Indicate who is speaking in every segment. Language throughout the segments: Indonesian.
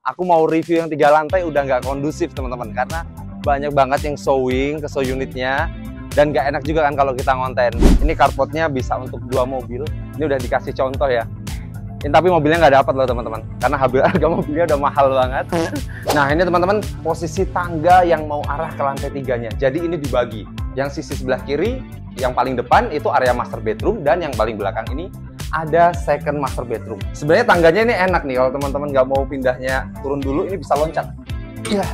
Speaker 1: aku mau review yang 3 lantai udah nggak kondusif teman-teman, karena banyak banget yang showing ke show unitnya dan nggak enak juga kan kalau kita ngonten. Ini carportnya bisa untuk 2 mobil, ini udah dikasih contoh ya. Ini tapi mobilnya nggak dapat loh teman-teman, karena harga mobilnya udah mahal banget. Nah ini teman-teman posisi tangga yang mau arah ke lantai 3-nya. Jadi ini dibagi, yang sisi sebelah kiri, yang paling depan itu area master bedroom, dan yang paling belakang ini ada second master bedroom. Sebenarnya tangganya ini enak nih, kalau teman-teman nggak mau pindahnya turun dulu, ini bisa loncat. Iya,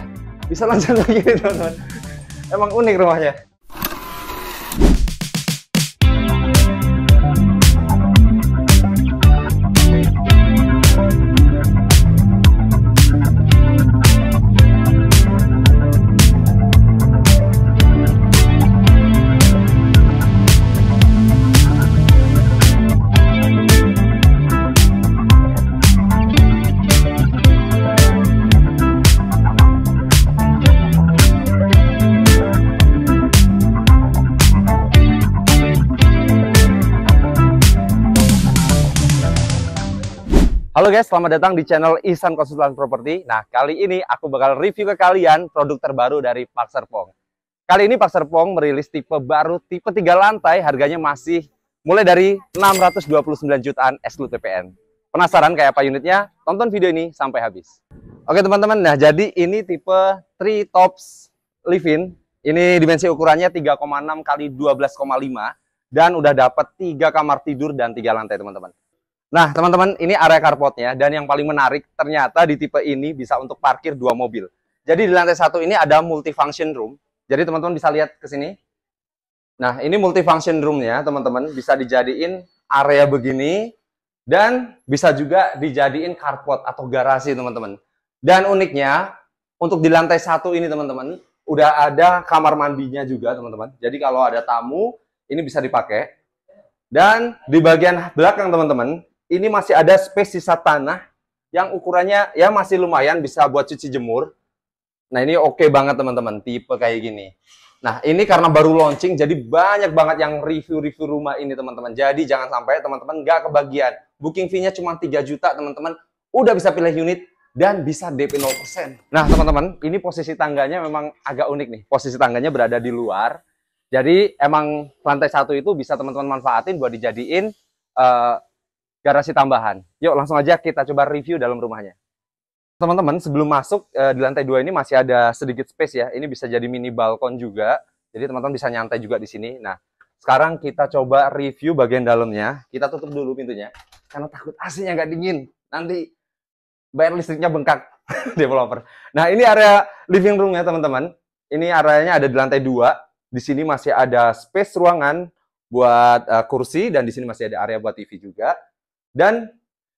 Speaker 1: bisa loncat lagi nih teman-teman. Emang unik rumahnya. Halo guys, selamat datang di channel Ihsan Konsultan Properti. Nah, kali ini aku bakal review ke kalian produk terbaru dari Park Serpong. Kali ini Park Serpong merilis tipe baru, tipe 3 lantai, harganya masih mulai dari 629 jutaan exclude PPN. Penasaran kayak apa unitnya? Tonton video ini sampai habis. Oke teman-teman, nah jadi ini tipe 3 tops live-in. Ini dimensi ukurannya 3,6 x 12,5 dan udah dapat 3 kamar tidur dan 3 lantai teman-teman. Nah teman-teman, ini area carportnya, dan yang paling menarik ternyata di tipe ini bisa untuk parkir 2 mobil. Jadi di lantai 1 ini ada multifunction room. Jadi teman-teman bisa lihat ke sini. Nah ini multifunction roomnya teman-teman, bisa dijadiin area begini dan bisa juga dijadiin carport atau garasi teman-teman. Dan uniknya untuk di lantai 1 ini teman-teman udah ada kamar mandinya juga teman-teman. Jadi kalau ada tamu ini bisa dipakai. Dan di bagian belakang teman-teman ini masih ada space sisa tanah yang ukurannya ya masih lumayan, bisa buat cuci jemur. Nah ini oke banget teman-teman, tipe kayak gini. Nah ini karena baru launching, jadi banyak banget yang review-review rumah ini teman-teman. Jadi jangan sampai teman-teman nggak kebagian. Booking fee-nya cuma 3 juta teman-teman, udah bisa pilih unit dan bisa DP 0%. Nah teman-teman, ini posisi tangganya memang agak unik nih. Posisi tangganya berada di luar. Jadi emang lantai 1 itu bisa teman-teman manfaatin buat dijadiin garasi tambahan. Yuk langsung aja kita coba review dalam rumahnya. Teman-teman sebelum masuk di lantai 2 ini masih ada sedikit space ya. Ini bisa jadi mini balkon juga. Jadi teman-teman bisa nyantai juga di sini. Nah sekarang kita coba review bagian dalamnya. Kita tutup dulu pintunya karena takut AC-nya nggak dingin. Nanti bayar listriknya bengkak developer. Nah ini area living room-nya teman-teman. Ini areanya ada di lantai 2. Di sini masih ada space ruangan buat kursi, dan di sini masih ada area buat TV juga. Dan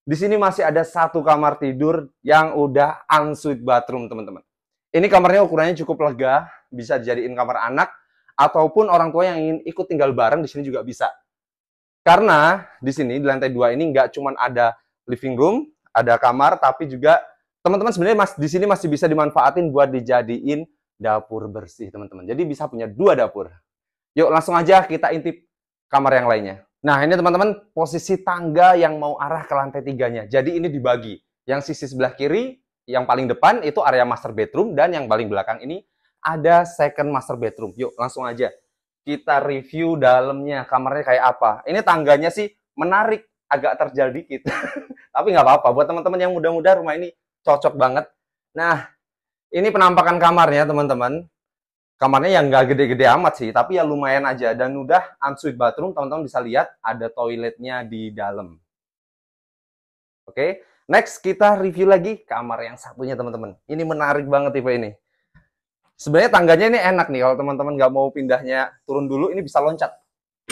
Speaker 1: di sini masih ada 1 kamar tidur yang udah ensuite bathroom teman-teman. Ini kamarnya ukurannya cukup lega, bisa dijadiin kamar anak ataupun orang tua yang ingin ikut tinggal bareng di sini juga bisa. Karena di sini di lantai 2 ini nggak cuma ada living room, ada kamar, tapi juga teman-teman sebenarnya di sini masih bisa dimanfaatin buat dijadiin dapur bersih teman-teman. Jadi bisa punya 2 dapur. Yuk langsung aja kita intip kamar yang lainnya. Nah ini teman-teman posisi tangga yang mau arah ke lantai 3-nya. Jadi ini dibagi. Yang sisi sebelah kiri, yang paling depan itu area master bedroom, dan yang paling belakang ini ada second master bedroom. Yuk langsung aja kita review dalamnya, kamarnya kayak apa. Ini tangganya sih menarik, agak terjal dikit. Tapi nggak apa-apa, buat teman-teman yang muda-muda rumah ini cocok banget. Nah ini penampakan kamarnya teman-teman. Kamarnya yang nggak gede-gede amat sih, tapi ya lumayan aja. Dan udah ensuite bathroom, teman-teman bisa lihat ada toiletnya di dalam. Oke, next kita review lagi kamar yang satunya teman-teman. Ini menarik banget tipe ini. Sebenarnya tangganya ini enak nih, kalau teman-teman nggak mau pindahnya turun dulu, ini bisa loncat.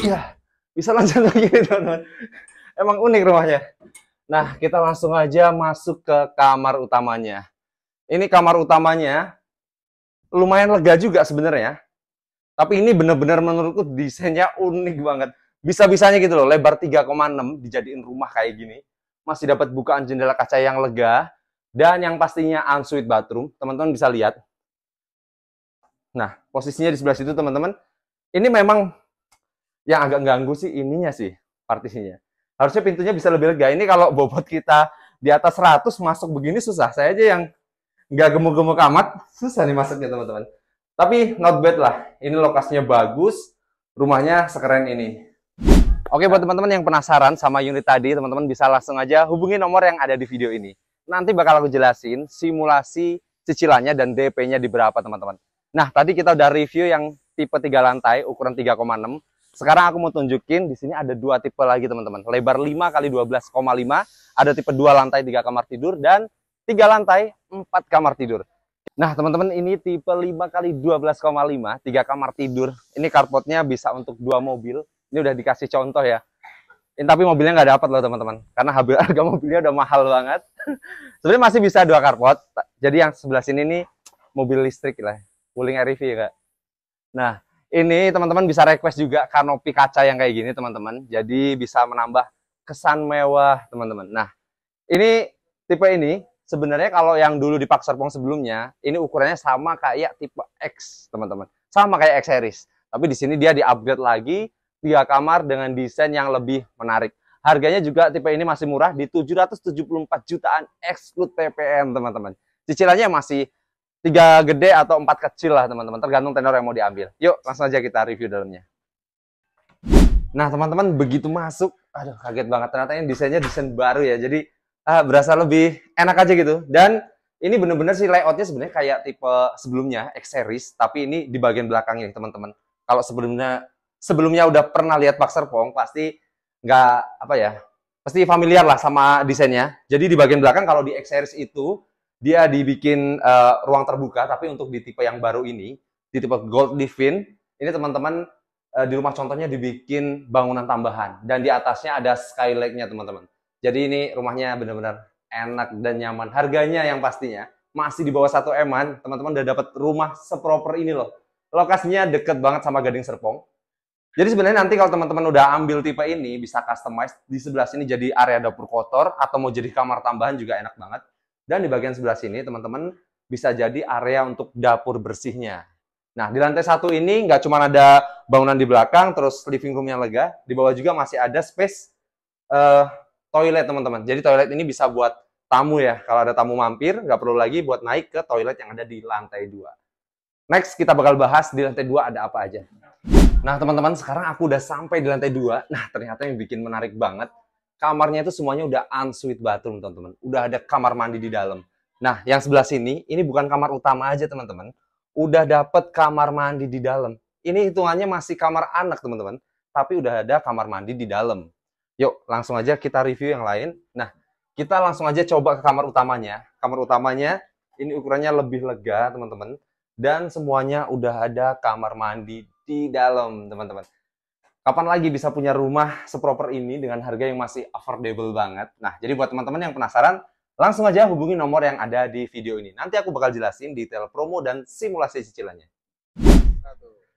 Speaker 1: Iya, bisa loncat lagi teman-teman. Emang unik rumahnya. Nah, kita langsung aja masuk ke kamar utamanya. Ini kamar utamanya lumayan lega juga sebenarnya. Tapi ini bener-bener menurutku desainnya unik banget. Bisa-bisanya gitu loh, lebar 3,6 dijadiin rumah kayak gini. Masih dapat bukaan jendela kaca yang lega. Dan yang pastinya ensuite bathroom. Teman-teman bisa lihat. Nah, posisinya di sebelah situ teman-teman. Ini memang yang agak ganggu sih ininya sih, partisinya. Harusnya pintunya bisa lebih lega. Ini kalau bobot kita di atas 100 masuk begini susah. Saya aja yang nggak gemuk-gemuk amat, susah nih masuknya teman-teman. Tapi not bad lah. Ini lokasinya bagus, rumahnya sekeren ini. Oke, buat teman-teman yang penasaran sama unit tadi, teman-teman bisa langsung aja hubungi nomor yang ada di video ini. Nanti bakal aku jelasin simulasi cicilannya dan DP-nya di berapa, teman-teman. Nah, tadi kita udah review yang tipe 3 lantai, ukuran 3,6. Sekarang aku mau tunjukin, di sini ada 2 tipe lagi, teman-teman. Lebar 5 x 12,5, ada tipe 2 lantai 3 kamar tidur, dan 3 lantai 4 kamar tidur. Nah, teman-teman, ini tipe 5 x 12,5, 3 kamar tidur. Ini carportnya bisa untuk 2 mobil. Ini udah dikasih contoh ya. Ini tapi mobilnya nggak dapat loh teman-teman, karena harga mobilnya udah mahal banget. Sebenarnya masih bisa 2 carport. Jadi yang sebelah sini nih mobil listrik lah, wuling REV ya kak. Nah, ini teman-teman bisa request juga kanopi kaca yang kayak gini teman-teman. Jadi bisa menambah kesan mewah teman-teman. Nah, ini tipe ini sebenarnya kalau yang dulu di Park Serpong sebelumnya, ini ukurannya sama kayak tipe X teman-teman, sama kayak X series. Tapi di sini dia di-upgrade lagi. 3 kamar dengan desain yang lebih menarik. Harganya juga tipe ini masih murah di 774 jutaan exclude TPN, teman-teman. Cicilannya masih 3 gede atau 4 kecil lah, teman-teman. Tergantung tenor yang mau diambil. Yuk, langsung aja kita review dalamnya. Nah, teman-teman, begitu masuk, aduh kaget banget. Ternyata ini desainnya desain baru ya. Jadi, berasa lebih enak aja gitu. Dan ini bener-bener sih layoutnya sebenarnya kayak tipe sebelumnya, X series. Tapi ini di bagian belakangnya, teman-teman. Kalau sebelumnya udah pernah lihat Park Serpong, pasti nggak apa ya, pasti familiar lah sama desainnya. Jadi di bagian belakang kalau di X series itu dia dibikin ruang terbuka, tapi untuk di tipe yang baru ini, di tipe Gold Divine, ini teman-teman di rumah contohnya dibikin bangunan tambahan dan di atasnya ada skylight-nya teman-teman. Jadi ini rumahnya benar-benar enak dan nyaman. Harganya yang pastinya masih di bawah 1 M-an, teman-teman udah dapat rumah seproper ini loh. Lokasinya deket banget sama Gading Serpong. Jadi sebenarnya nanti kalau teman-teman udah ambil tipe ini, bisa customize di sebelah sini jadi area dapur kotor, atau mau jadi kamar tambahan juga enak banget. Dan di bagian sebelah sini, teman-teman bisa jadi area untuk dapur bersihnya. Nah, di lantai 1 ini nggak cuma ada bangunan di belakang, terus living room yang lega, di bawah juga masih ada space toilet, teman-teman. Jadi toilet ini bisa buat tamu ya, kalau ada tamu mampir, nggak perlu lagi buat naik ke toilet yang ada di lantai 2. Next, kita bakal bahas di lantai 2 ada apa aja. Nah, teman-teman, sekarang aku udah sampai di lantai 2. Nah, ternyata yang bikin menarik banget, kamarnya itu semuanya udah ensuite bathroom, teman-teman. Udah ada kamar mandi di dalam. Nah, yang sebelah sini, ini bukan kamar utama aja, teman-teman. Udah dapet kamar mandi di dalam. Ini hitungannya masih kamar anak, teman-teman. Tapi udah ada kamar mandi di dalam. Yuk, langsung aja kita review yang lain. Nah, kita langsung aja coba ke kamar utamanya. Kamar utamanya, ini ukurannya lebih lega, teman-teman. Dan semuanya udah ada kamar mandi di dalam, teman-teman. Kapan lagi bisa punya rumah seproper ini dengan harga yang masih affordable banget? Nah, jadi buat teman-teman yang penasaran, langsung aja hubungi nomor yang ada di video ini. Nanti aku bakal jelasin detail promo dan simulasi cicilannya.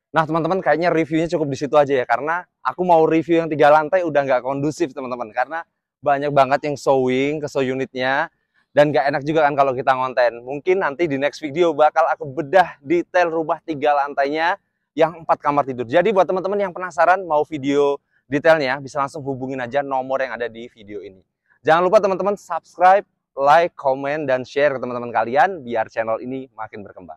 Speaker 1: Nah, teman-teman, kayaknya reviewnya cukup di situ aja ya, karena aku mau review yang 3 lantai udah nggak kondusif, teman-teman. Karena banyak banget yang showing ke show unitnya, dan nggak enak juga kan kalau kita ngonten. Mungkin nanti di next video bakal aku bedah detail rumah 3 lantainya, yang 4 kamar tidur. Jadi buat teman-teman yang penasaran mau video detailnya, bisa langsung hubungin aja nomor yang ada di video ini. Jangan lupa teman-teman subscribe, like, komen, dan share ke teman-teman kalian biar channel ini makin berkembang.